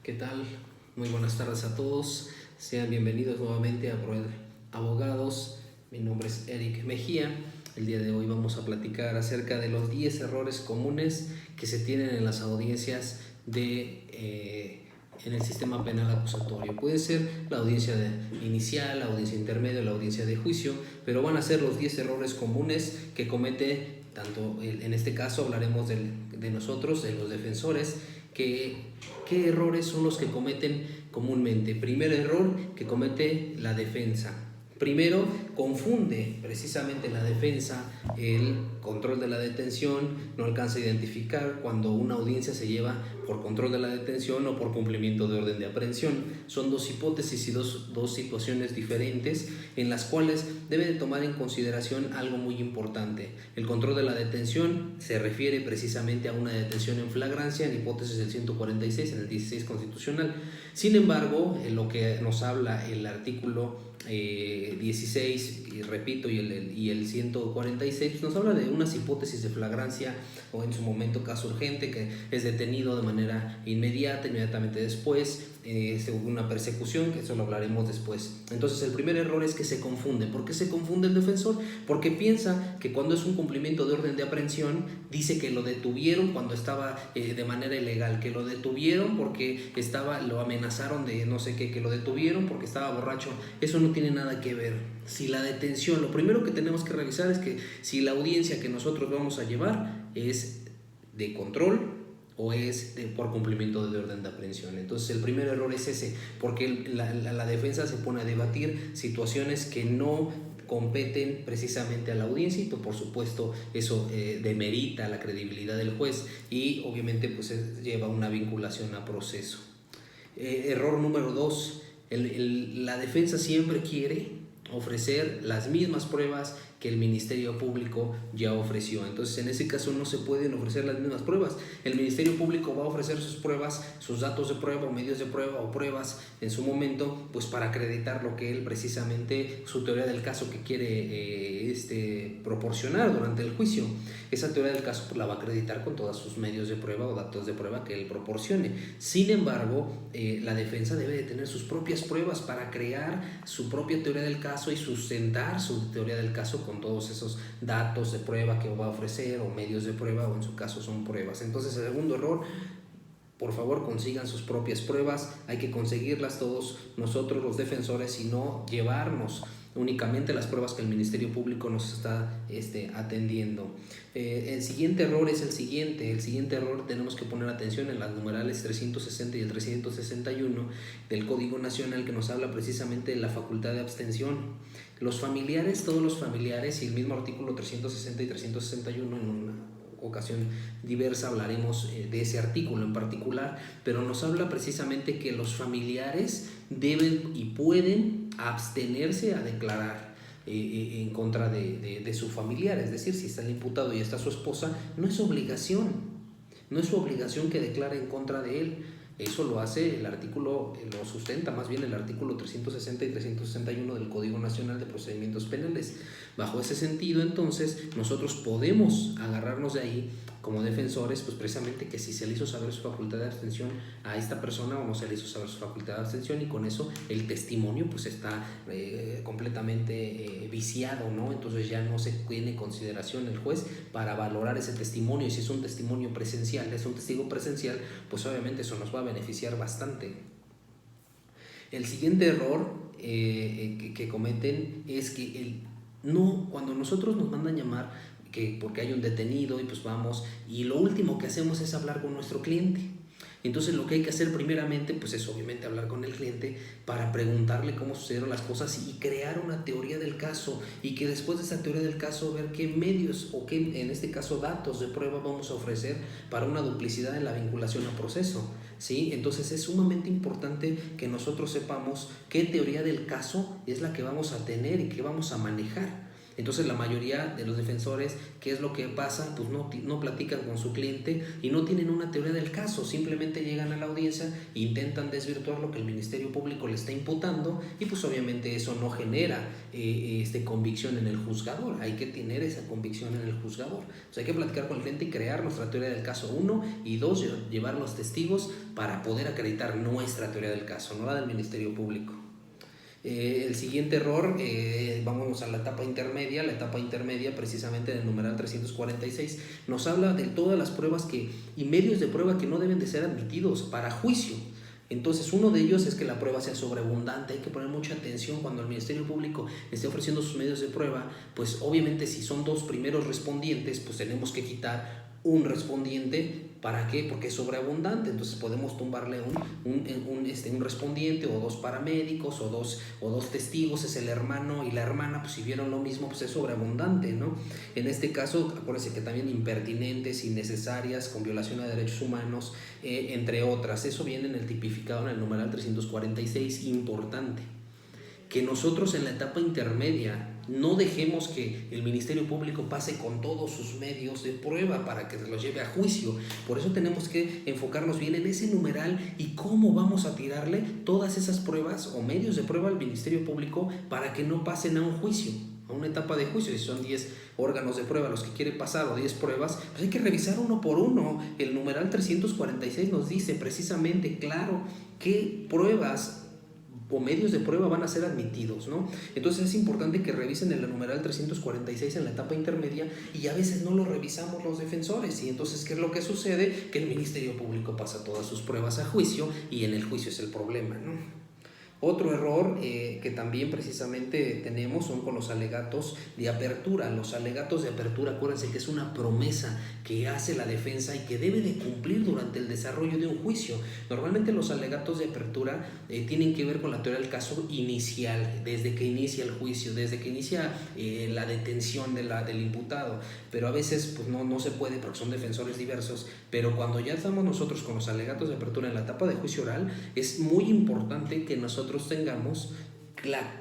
¿Qué tal? Muy buenas tardes a todos. Sean bienvenidos nuevamente a Proed Abogados. Mi nombre es Eric Mejía. El día de hoy vamos a platicar acerca de los 10 errores comunes que se tienen en las audiencias en el sistema penal acusatorio. Puede ser la audiencia inicial, la audiencia intermedia, la audiencia de juicio, pero van a ser los 10 errores comunes que comete tanto, en este caso hablaremos de nosotros, de los defensores. ¿Qué errores son los que cometen comúnmente? Primer error que comete la defensa. Primero, confunde precisamente la defensa el control de la detención, no alcanza a identificar cuando una audiencia se lleva por control de la detención o por cumplimiento de orden de aprehensión. Son dos hipótesis y dos situaciones diferentes en las cuales debe de tomar en consideración algo muy importante. El control de la detención se refiere precisamente a una detención en flagrancia en hipótesis del 146 en el 16 constitucional. Sin embargo, lo que nos habla el artículo 16, y repito, y el 146 nos habla de unas hipótesis de flagrancia o en su momento caso urgente, que es detenido de manera inmediata, inmediatamente después, según una persecución, que eso lo hablaremos después. Entonces el primer error es que se confunde. ¿Por qué se confunde el defensor? Porque piensa que cuando es un cumplimiento de orden de aprehensión, dice que lo detuvieron cuando estaba de manera ilegal, que lo detuvieron porque lo amenazaron de no sé qué, que lo detuvieron porque estaba borracho. Eso no tiene nada que ver. Si la detención, lo primero que tenemos que revisar es que si la audiencia que nosotros vamos a llevar es de control o es por cumplimiento de orden de aprehensión. Entonces el primer error es ese, porque la defensa se pone a debatir situaciones que no competen precisamente a la audiencia, y por supuesto eso demerita la credibilidad del juez y obviamente pues lleva una vinculación a proceso. Error número 2, la defensa siempre quiere ofrecer las mismas pruebas que el Ministerio Público ya ofreció. Entonces en ese caso no se pueden ofrecer las mismas pruebas. El Ministerio Público va a ofrecer sus pruebas, sus datos de prueba o medios de prueba o pruebas en su momento, pues para acreditar lo que él precisamente, su teoría del caso que quiere proporcionar durante el juicio. Esa teoría del caso pues la va a acreditar con todos sus medios de prueba o datos de prueba que él proporcione. Sin embargo, la defensa debe de tener sus propias pruebas para crear su propia teoría del caso y sustentar su teoría del caso con todos esos datos de prueba que va a ofrecer o medios de prueba, o en su caso son pruebas. Entonces el segundo error, por favor consigan sus propias pruebas. Hay que conseguirlas todos nosotros los defensores y no llevarnos únicamente las pruebas que el Ministerio Público nos está atendiendo. El siguiente error es el siguiente error, tenemos que poner atención en las numerales 360 y el 361 del Código Nacional, que nos habla precisamente de la facultad de abstención. Los familiares, todos los familiares, y el mismo artículo 360 y 361 en una ocasión diversa hablaremos de ese artículo en particular, pero nos habla precisamente que los familiares deben y pueden abstenerse a declarar en contra de su familiar. Es decir, si está el imputado y está su esposa, no es su obligación que declare en contra de él. Eso lo hace el artículo, lo sustenta más bien el artículo 360 y 361 del Código Nacional de Procedimientos Penales. Bajo ese sentido, entonces, nosotros podemos agarrarnos de ahí como defensores, pues precisamente que si se le hizo saber su facultad de abstención a esta persona o no se le hizo saber su facultad de abstención, y con eso el testimonio pues está completamente viciado, ¿no? Entonces ya no se tiene consideración el juez para valorar ese testimonio, y si es un testimonio presencial, es un testigo presencial, pues obviamente eso nos va a beneficiar bastante. El siguiente error que cometen es que cuando nosotros nos mandan llamar porque hay un detenido y pues vamos, y lo último que hacemos es hablar con nuestro cliente. Entonces lo que hay que hacer primeramente pues es obviamente hablar con el cliente para preguntarle cómo sucedieron las cosas y crear una teoría del caso, y que después de esa teoría del caso ver qué medios o qué, en este caso, datos de prueba vamos a ofrecer para una duplicidad en la vinculación a proceso, ¿sí? Entonces es sumamente importante que nosotros sepamos qué teoría del caso es la que vamos a tener y qué vamos a manejar. Entonces la mayoría de los defensores, ¿qué es lo que pasa? Pues no platican con su cliente y no tienen una teoría del caso, simplemente llegan a la audiencia e intentan desvirtuar lo que el Ministerio Público le está imputando, y pues obviamente eso no genera convicción en el juzgador. Hay que tener esa convicción en el juzgador. O sea, hay que platicar con el cliente y crear nuestra teoría del caso, 1, y 2, llevar los testigos para poder acreditar nuestra teoría del caso, no la del Ministerio Público. El siguiente error, vamos a la etapa intermedia. La etapa intermedia, precisamente en el numeral 346, nos habla de todas las pruebas y medios de prueba que no deben de ser admitidos para juicio. Entonces, uno de ellos es que la prueba sea sobreabundante. Hay que poner mucha atención cuando el Ministerio Público esté ofreciendo sus medios de prueba. Pues obviamente, si son 2 primeros respondientes, pues tenemos que quitar un respondiente. ¿Para qué? Porque es sobreabundante. Entonces podemos tumbarle un respondiente, o 2 paramédicos, o dos testigos. Es el hermano y la hermana, pues si vieron lo mismo, pues es sobreabundante, ¿no? En este caso, acuérdense que también impertinentes, innecesarias, con violación a derechos humanos, entre otras. Eso viene en el tipificado en el numeral 346. Importante que nosotros en la etapa intermedia no dejemos que el Ministerio Público pase con todos sus medios de prueba para que se los lleve a juicio. Por eso tenemos que enfocarnos bien en ese numeral y cómo vamos a tirarle todas esas pruebas o medios de prueba al Ministerio Público para que no pasen a un juicio, a una etapa de juicio. Si son 10 órganos de prueba los que quiere pasar, o 10 pruebas, pues hay que revisar uno por uno. El numeral 346 nos dice precisamente, claro, qué pruebas o medios de prueba van a ser admitidos, ¿no? Entonces es importante que revisen el numeral 346 en la etapa intermedia, y a veces no lo revisamos los defensores, y entonces ¿qué es lo que sucede? Que el Ministerio Público pasa todas sus pruebas a juicio, y en el juicio es el problema, ¿no? Otro error que también precisamente tenemos son con los alegatos de apertura. Los alegatos de apertura, acuérdense que es una promesa que hace la defensa y que debe de cumplir durante el desarrollo de un juicio. Normalmente los alegatos de apertura tienen que ver con la teoría del caso inicial, desde que inicia el juicio, desde que inicia la detención del imputado, pero a veces pues no se puede porque son defensores diversos. Pero cuando ya estamos nosotros con los alegatos de apertura en la etapa de juicio oral, es muy importante que nosotros tengamos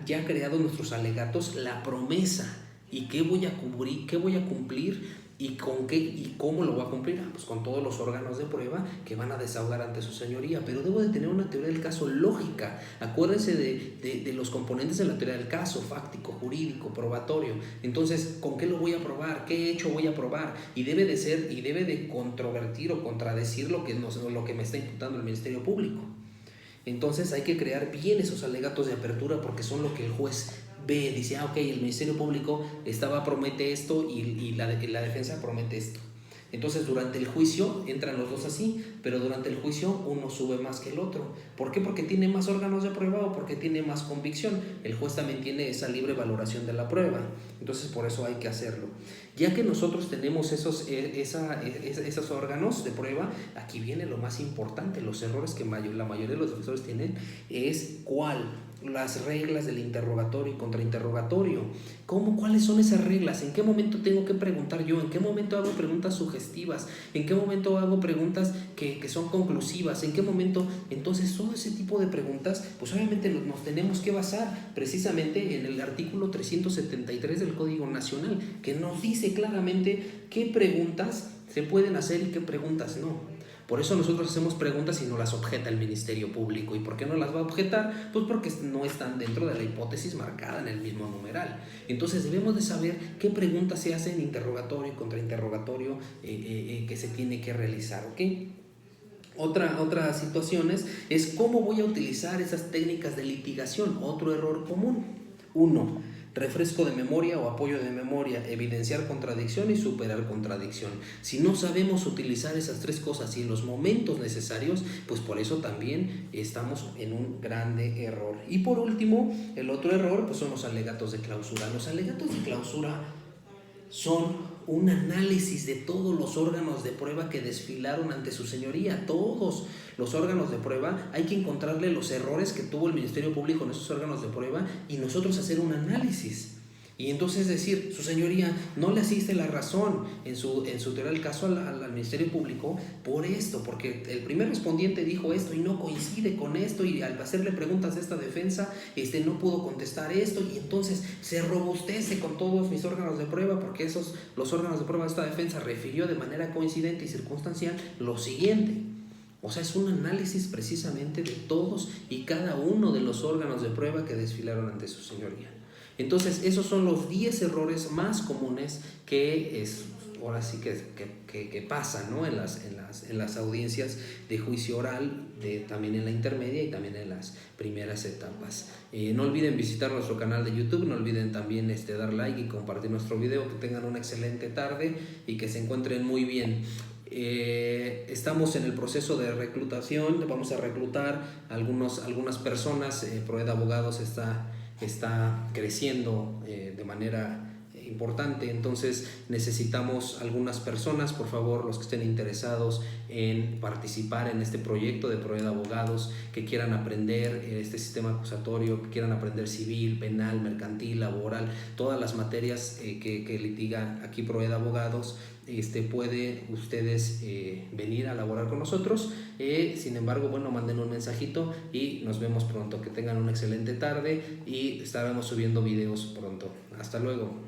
ya creados nuestros alegatos, la promesa, y qué voy a cubrir, qué voy a cumplir, y con qué y cómo lo voy a cumplir. Pues con todos los órganos de prueba que van a desahogar ante su señoría. Pero debo de tener una teoría del caso lógica. Acuérdense de los componentes de la teoría del caso: fáctico, jurídico, probatorio. Entonces, ¿con qué lo voy a probar? ¿Qué hecho voy a probar? Y debe de controvertir o contradecir lo que me está imputando el Ministerio Público. Entonces hay que crear bien esos alegatos de apertura, porque son lo que el juez ve, dice, ok, el Ministerio Público promete esto y la defensa promete esto. Entonces durante el juicio entran los dos así, pero durante el juicio uno sube más que el otro. ¿Por qué? Porque tiene más órganos de prueba o porque tiene más convicción. El juez también tiene esa libre valoración de la prueba. Entonces por eso hay que hacerlo. Ya que nosotros tenemos esos órganos de prueba, aquí viene lo más importante. Los errores que la mayoría de los defensores tienen es ¿cuál? Las reglas del interrogatorio y contrainterrogatorio. ¿Cuáles son esas reglas? ¿En qué momento tengo que preguntar yo? ¿En qué momento hago preguntas sugestivas? ¿En qué momento hago preguntas que son conclusivas? ¿En qué momento? Entonces todo ese tipo de preguntas, pues obviamente nos tenemos que basar precisamente en el artículo 373 del Código Nacional, que nos dice claramente qué preguntas se pueden hacer y qué preguntas no. Por eso nosotros hacemos preguntas y no las objeta el Ministerio Público. ¿Y por qué no las va a objetar? Pues porque no están dentro de la hipótesis marcada en el mismo numeral. Entonces debemos de saber qué preguntas se hacen en interrogatorio y contrainterrogatorio que se tiene que realizar, ¿ok? Otra situación es cómo voy a utilizar esas técnicas de litigación. Otro error común. 1. Refresco de memoria o apoyo de memoria, evidenciar contradicción y superar contradicción. Si no sabemos utilizar esas 3 cosas y en los momentos necesarios, pues por eso también estamos en un grande error. Y por último, el otro error pues son los alegatos de clausura. Los alegatos de clausura son un análisis de todos los órganos de prueba que desfilaron ante su señoría. Todos los órganos de prueba, hay que encontrarle los errores que tuvo el Ministerio Público en esos órganos de prueba y nosotros hacer un análisis. Y entonces decir, su señoría no le asiste la razón en su teoría del caso al Ministerio Público por esto, porque el primer respondiente dijo esto y no coincide con esto, y al hacerle preguntas de esta defensa no pudo contestar esto, y entonces se robustece con todos mis órganos de prueba, porque los órganos de prueba de esta defensa refirió de manera coincidente y circunstancial lo siguiente. O sea, es un análisis precisamente de todos y cada uno de los órganos de prueba que desfilaron ante su señoría. Entonces, esos son los 10 errores más comunes que ahora sí que pasan, ¿no? en las audiencias de juicio oral, también en la intermedia y también en las primeras etapas. No olviden visitar nuestro canal de YouTube, no olviden también dar like y compartir nuestro video. Que tengan una excelente tarde y que se encuentren muy bien. Estamos en el proceso de reclutación, vamos a reclutar algunas personas. Proed Abogados está creciendo de manera importante, entonces necesitamos algunas personas. Por favor, los que estén interesados en participar en este proyecto de Proed Abogados, que quieran aprender este sistema acusatorio, que quieran aprender civil, penal, mercantil, laboral, todas las materias que litiga aquí Proed Abogados, puede ustedes venir a laborar con nosotros. Sin embargo, bueno, manden un mensajito y nos vemos pronto. Que tengan una excelente tarde y estaremos subiendo videos pronto. Hasta luego.